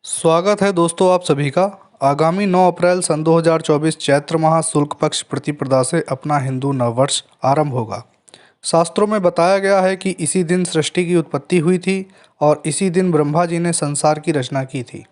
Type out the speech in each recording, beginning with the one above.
स्वागत है दोस्तों आप सभी का। आगामी 9 अप्रैल सन 2024 चैत्र माह शुक्ल पक्ष प्रतिपदा से अपना हिंदू नववर्ष आरंभ होगा। शास्त्रों में बताया गया है कि इसी दिन सृष्टि की उत्पत्ति हुई थी और इसी दिन ब्रह्मा जी ने संसार की रचना की थी।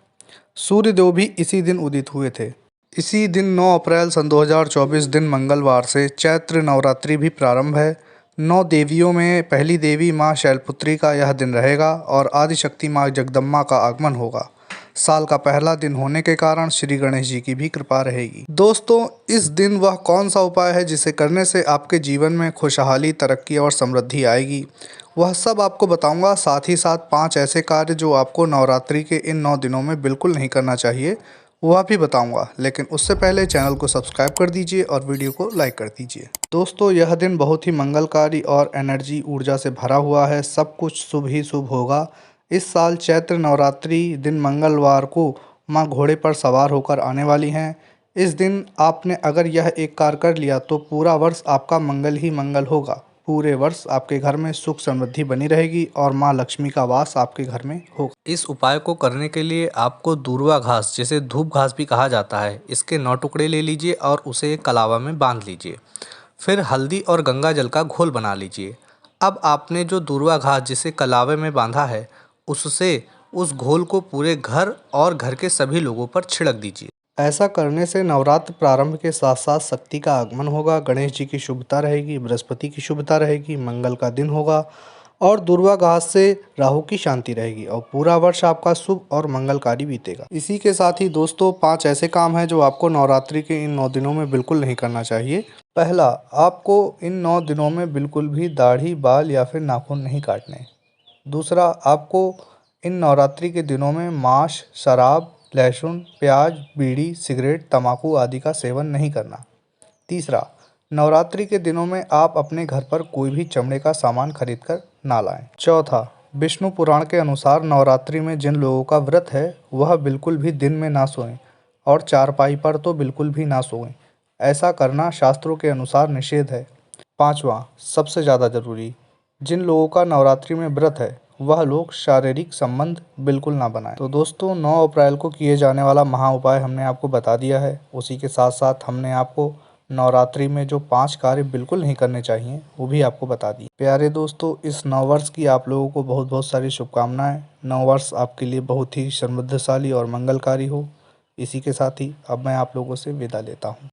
सूर्य देव भी इसी दिन उदित हुए थे। इसी दिन 9 अप्रैल सन 2024 दिन मंगलवार से चैत्र नवरात्रि भी प्रारंभ है। 9 देवियों में पहली देवी माँ शैलपुत्री का यह दिन रहेगा और आदिशक्ति माँ जगदम्बा का आगमन होगा। साल का पहला दिन होने के कारण श्री गणेश जी की भी कृपा रहेगी। दोस्तों, इस दिन वह कौन सा उपाय है जिसे करने से आपके जीवन में खुशहाली, तरक्की और समृद्धि आएगी, वह सब आपको बताऊंगा। साथ ही साथ 5 ऐसे कार्य जो आपको नवरात्रि के इन 9 दिनों में बिल्कुल नहीं करना चाहिए, वह भी बताऊंगा। लेकिन उससे पहले चैनल को सब्सक्राइब कर दीजिए और वीडियो को लाइक कर दीजिए। दोस्तों, यह दिन बहुत ही मंगलकारी और एनर्जी ऊर्जा से भरा हुआ है। सब कुछ शुभ ही शुभ होगा। इस साल चैत्र नवरात्रि दिन मंगलवार को माँ घोड़े पर सवार होकर आने वाली हैं। इस दिन आपने अगर यह एक कार्य कर लिया तो पूरा वर्ष आपका मंगल ही मंगल होगा। पूरे वर्ष आपके घर में सुख समृद्धि बनी रहेगी और माँ लक्ष्मी का वास आपके घर में होगा। इस उपाय को करने के लिए आपको दूर्वा घास, जिसे धूप घास भी कहा जाता है, इसके 9 टुकड़े ले लीजिए और उसे एक कलावा में बांध लीजिए। फिर हल्दी और गंगा जल का घोल बना लीजिए। अब आपने जो दूर्वा घास जिसे कलावे में बांधा है, उससे उस घोल को पूरे घर और घर के सभी लोगों पर छिड़क दीजिए। ऐसा करने से नवरात्र प्रारंभ के साथ साथ शक्ति का आगमन होगा, गणेश जी की शुभता रहेगी, बृहस्पति की शुभता रहेगी, मंगल का दिन होगा और दूर्वा घास से राहु की शांति रहेगी और पूरा वर्ष आपका शुभ और मंगलकारी बीतेगा। इसी के साथ ही दोस्तों, 5 ऐसे काम हैं जो आपको नवरात्रि के इन 9 दिनों में बिल्कुल नहीं करना चाहिए। पहला, आपको इन 9 दिनों में बिल्कुल भी दाढ़ी, बाल या फिर नाखून नहीं काटने। दूसरा, आपको इन नवरात्रि के दिनों में मांस, शराब, लहसुन, प्याज, बीड़ी, सिगरेट, तंबाकू आदि का सेवन नहीं करना। तीसरा, नवरात्रि के दिनों में आप अपने घर पर कोई भी चमड़े का सामान खरीद कर ना लाएं। चौथा, विष्णु पुराण के अनुसार नवरात्रि में जिन लोगों का व्रत है वह बिल्कुल भी दिन में ना सोएं और चारपाई पर तो बिल्कुल भी ना सोएं। ऐसा करना शास्त्रों के अनुसार निषेध है। पाँचवा, सबसे ज़्यादा जरूरी, जिन लोगों का नवरात्रि में व्रत है वह लोग शारीरिक संबंध बिल्कुल ना बनाएं। तो दोस्तों, 9 अप्रैल को किए जाने वाला महा उपाय हमने आपको बता दिया है। उसी के साथ साथ हमने आपको नवरात्रि में जो 5 कार्य बिल्कुल नहीं करने चाहिए वो भी आपको बता दिए। प्यारे दोस्तों, इस नववर्ष की आप लोगों को बहुत बहुत सारी शुभकामनाएं। नववर्ष आपके लिए बहुत ही समृद्धशाली और मंगलकारी हो। इसी के साथ ही अब मैं आप लोगों से विदा लेता हूँ।